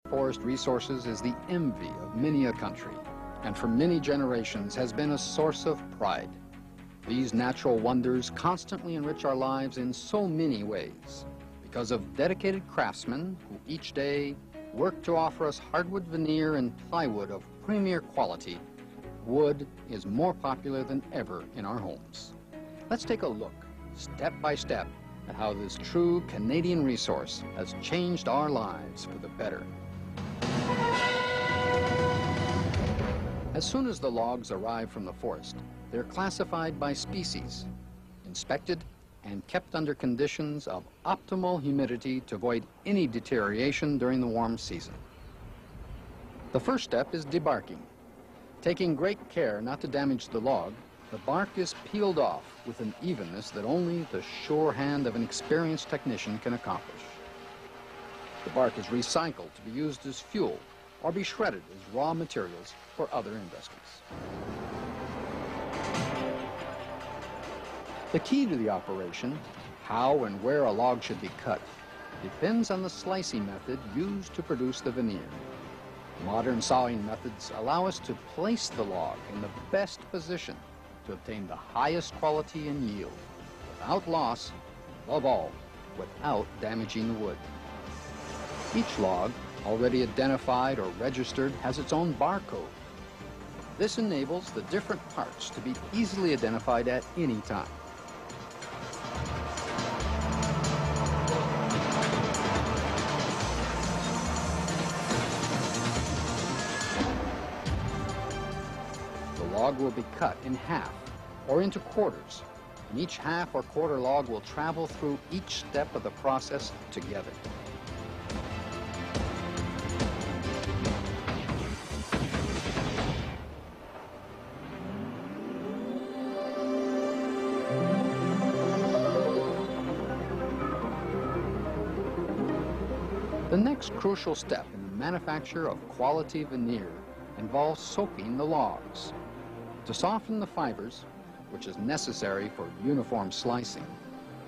forest resources is the envy of many a country, and for many generations has been a source of pride. These natural wonders constantly enrich our lives in so many ways because of dedicated craftsmen who each day work to offer us hardwood veneer and plywood of premier quality. Wood is more popular than ever in our homes. Let's take a look, step by step, at how this true Canadian resource has changed our lives for the better. As soon as the logs arrive from the forest, they're classified by species, inspected, and kept under conditions of optimal humidity to avoid any deterioration during the warm season. The first step is debarking. Taking great care not to damage the log, the bark is peeled off with an evenness that only the sure hand of an experienced technician can accomplish. The bark is recycled to be used as fuel or be shredded as raw materials for other industries. The key to the operation, how and where a log should be cut, depends on the slicing method used to produce the veneer. Modern sawing methods allow us to place the log in the best position to obtain the highest quality and yield, without loss, above all, without damaging the wood. Each log, already identified or registered, has its own barcode. This enables the different parts to be easily identified at any time. The log will be cut in half or into quarters, and each half or quarter log will travel through each step of the process together. The next crucial step in the manufacture of quality veneer involves soaking the logs. To soften the fibers, which is necessary for uniform slicing,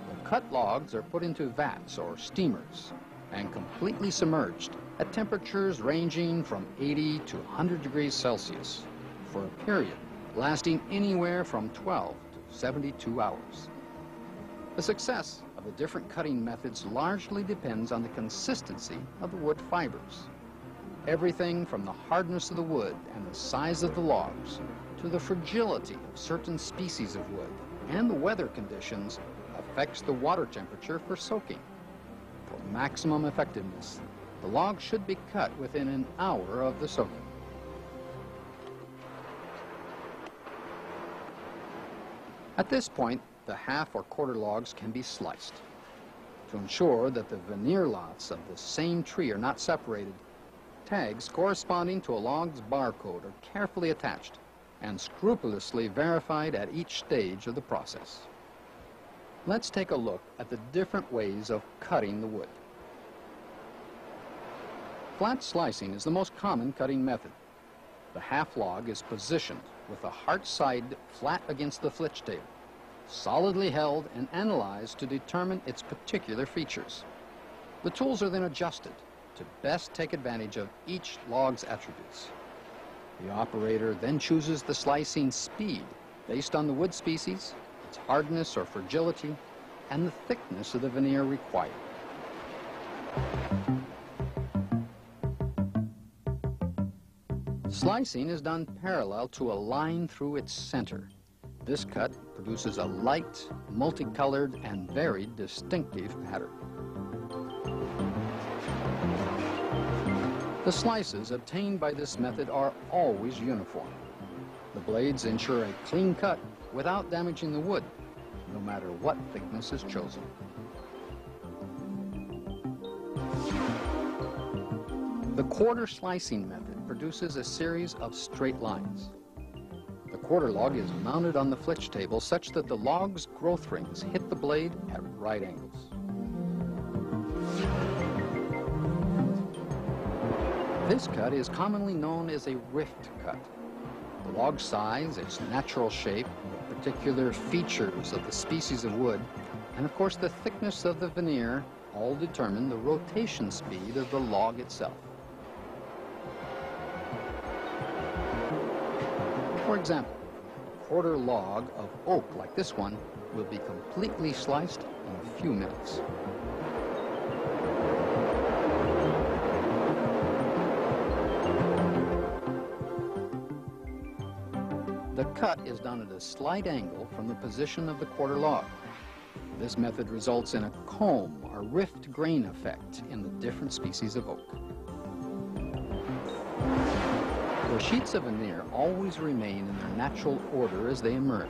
the cut logs are put into vats or steamers and completely submerged at temperatures ranging from 80 to 100 degrees Celsius for a period lasting anywhere from 12 to 72 hours. The success of the different cutting methods largely depends on the consistency of the wood fibers. Everything from the hardness of the wood and the size of the logs to the fragility of certain species of wood and the weather conditions affects the water temperature for soaking. For maximum effectiveness, the log should be cut within an hour of the soaking. At this point, the half or quarter logs can be sliced. To ensure that the veneer lots of the same tree are not separated, tags corresponding to a log's barcode are carefully attached and scrupulously verified at each stage of the process. Let's take a look at the different ways of cutting the wood. Flat slicing is the most common cutting method. The half log is positioned with the heart side flat against the flitch table, solidly held and analyzed to determine its particular features. The tools are then adjusted to best take advantage of each log's attributes. The operator then chooses the slicing speed based on the wood species, its hardness or fragility, and the thickness of the veneer required. Slicing is done parallel to a line through its center. This cut produces a light, multicolored, and very distinctive pattern. The slices obtained by this method are always uniform. The blades ensure a clean cut without damaging the wood, no matter what thickness is chosen. The quarter slicing method produces a series of straight lines. The quarter log is mounted on the flitch table such that the log's growth rings hit the blade at right angles. This cut is commonly known as a rift cut. The log size, its natural shape, the particular features of the species of wood, and of course the thickness of the veneer all determine the rotation speed of the log itself. For example, a quarter log of oak like this one will be completely sliced in a few minutes. The cut is done at a slight angle from the position of the quarter log. This method results in a comb or rift grain effect in the different species of oak. The sheets of veneer always remain in their natural order as they emerge.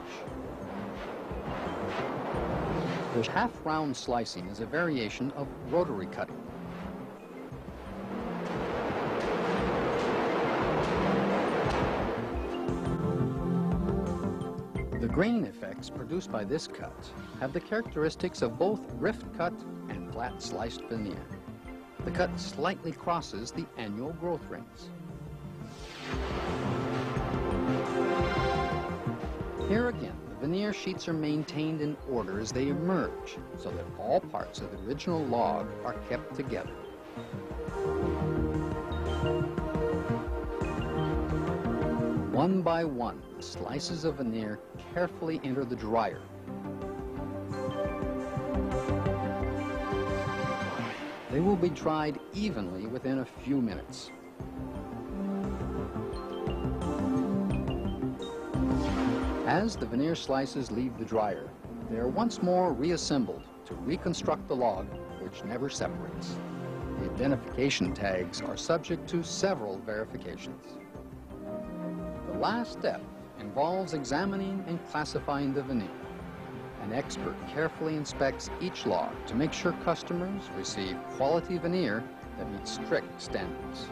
The half-round slicing is a variation of rotary cutting. The grain effects produced by this cut have the characteristics of both rift cut and flat sliced veneer. The cut slightly crosses the annual growth rings. Here again, the veneer sheets are maintained in order as they emerge, so that all parts of the original log are kept together. One by one, the slices of veneer carefully enter the dryer. They will be dried evenly within a few minutes. As the veneer slices leave the dryer, they are once more reassembled to reconstruct the log, which never separates. The identification tags are subject to several verifications. The last step involves examining and classifying the veneer. An expert carefully inspects each log to make sure customers receive quality veneer that meets strict standards.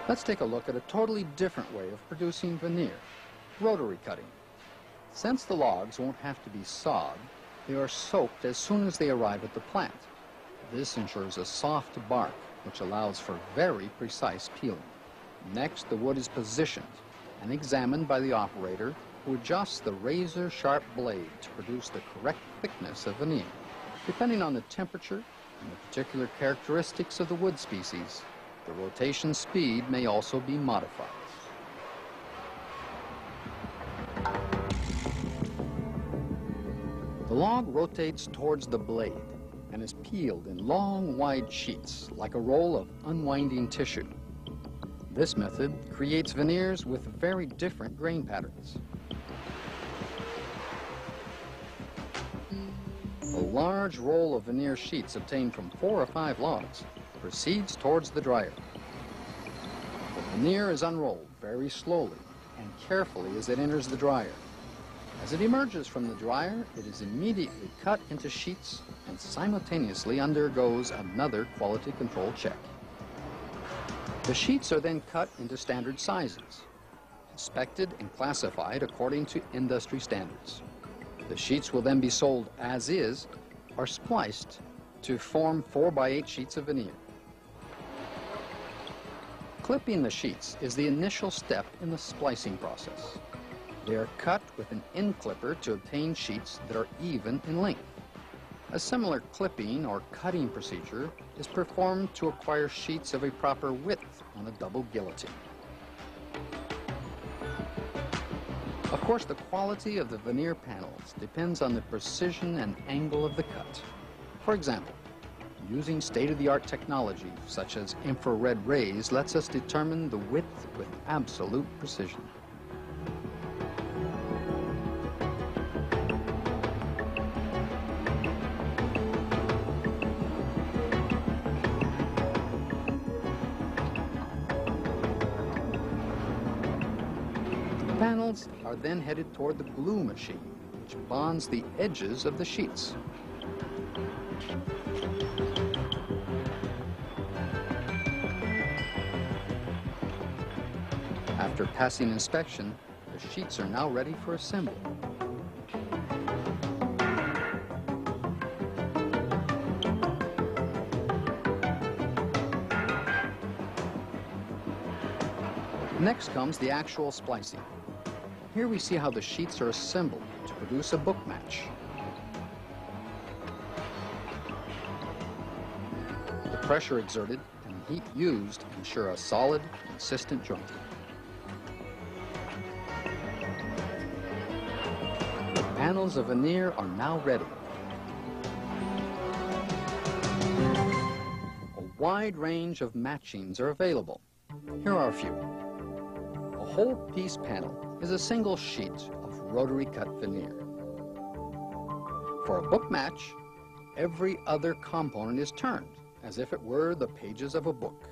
Let's take a look at a totally different way of producing veneer, rotary cutting. Since the logs won't have to be sawed, they are soaked as soon as they arrive at the plant. This ensures a soft bark, which allows for very precise peeling. Next, the wood is positioned and examined by the operator, who adjusts the razor-sharp blade to produce the correct thickness of veneer. Depending on the temperature and the particular characteristics of the wood species, the rotation speed may also be modified. The log rotates towards the blade and is peeled in long, wide sheets, like a roll of unwinding tissue. This method creates veneers with very different grain patterns. A large roll of veneer sheets obtained from 4 or 5 logs proceeds towards the dryer. The veneer is unrolled very slowly and carefully as it enters the dryer. As it emerges from the dryer, it is immediately cut into sheets and simultaneously undergoes another quality control check. The sheets are then cut into standard sizes, inspected and classified according to industry standards. The sheets will then be sold as is or spliced to form 4x8 sheets of veneer. Clipping the sheets is the initial step in the splicing process. They are cut with an end clipper to obtain sheets that are even in length. A similar clipping or cutting procedure is performed to acquire sheets of a proper width on a double guillotine. Of course, the quality of the veneer panels depends on the precision and angle of the cut. For example, using state-of-the-art technology such as infrared rays lets us determine the width with absolute precision. The panels are then headed toward the glue machine, which bonds the edges of the sheets. After passing inspection, the sheets are now ready for assembly. Next comes the actual splicing. Here we see how the sheets are assembled to produce a book match. The pressure exerted and heat used ensure a solid, consistent joint. The panels of veneer are now ready. A wide range of matchings are available. Here are a few. A whole piece panel is a single sheet of rotary cut veneer. For a book match, every other component is turned as if it were the pages of a book.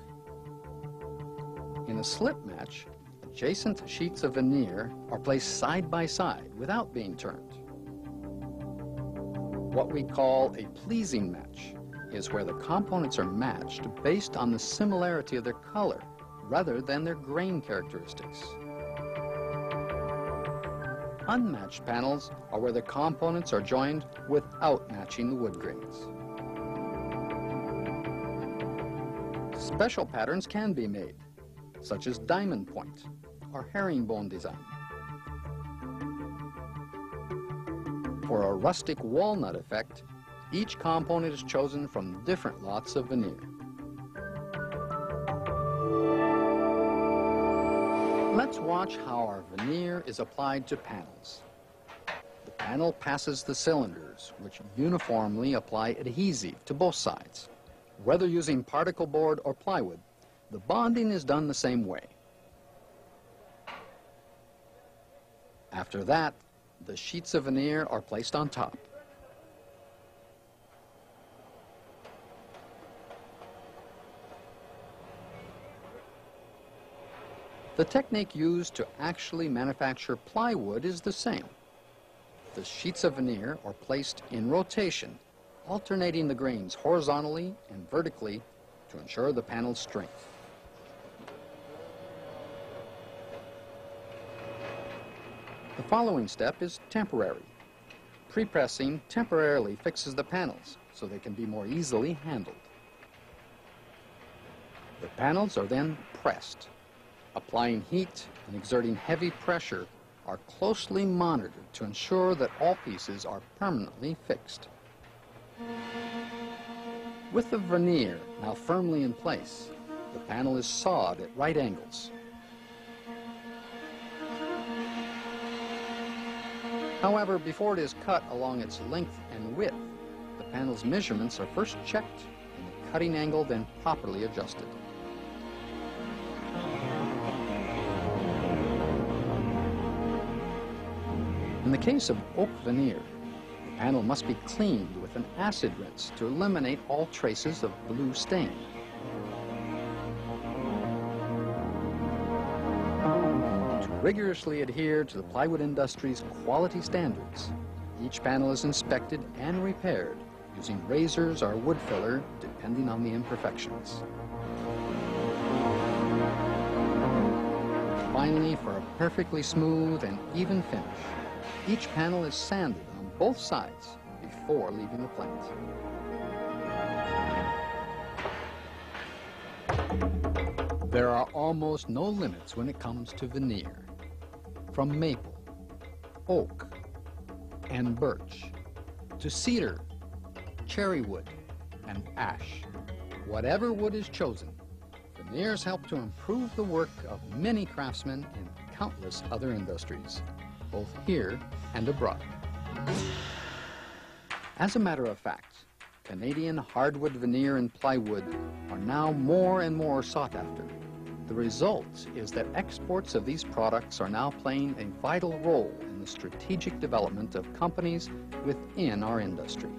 In a slip match, adjacent sheets of veneer are placed side by side without being turned. What we call a pleasing match is where the components are matched based on the similarity of their color rather than their grain characteristics. Unmatched panels are where the components are joined without matching the wood grains. Special patterns can be made, such as diamond point or herringbone design. For a rustic walnut effect, each component is chosen from different lots of veneer. Let's watch how our veneer is applied to panels. The panel passes the cylinders, which uniformly apply adhesive to both sides. Whether using particle board or plywood, the bonding is done the same way. After that, the sheets of veneer are placed on top. The technique used to actually manufacture plywood is the same. The sheets of veneer are placed in rotation, alternating the grains horizontally and vertically to ensure the panel's strength. The following step is temporary. Pre-pressing temporarily fixes the panels so they can be more easily handled. The panels are then pressed. Applying heat and exerting heavy pressure are closely monitored to ensure that all pieces are permanently fixed. With the veneer now firmly in place, the panel is sawed at right angles. However, before it is cut along its length and width, the panel's measurements are first checked and the cutting angle then properly adjusted. In the case of oak veneer, the panel must be cleaned with an acid rinse to eliminate all traces of blue stain. To rigorously adhere to the plywood industry's quality standards, each panel is inspected and repaired using razors or wood filler depending on the imperfections. Finally, for a perfectly smooth and even finish, each panel is sanded on both sides before leaving the plant. There are almost no limits when it comes to veneer. From maple, oak, and birch, to cedar, cherry wood, and ash. Whatever wood is chosen, veneers help to improve the work of many craftsmen in countless other industries, both here and abroad. As a matter of fact, Canadian hardwood veneer and plywood are now more and more sought after. The result is that exports of these products are now playing a vital role in the strategic development of companies within our industry.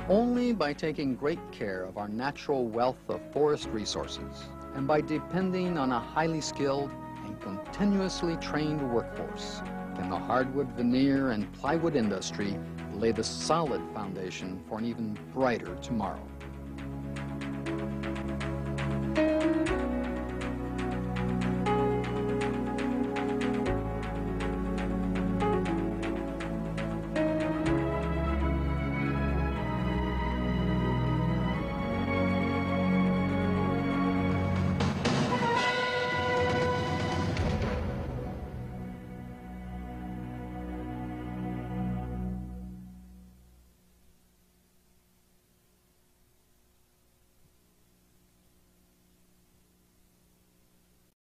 Only by taking great care of our natural wealth of forest resources and by depending on a highly skilled and continuously trained workforce can the hardwood veneer and plywood industry lay the solid foundation for an even brighter tomorrow.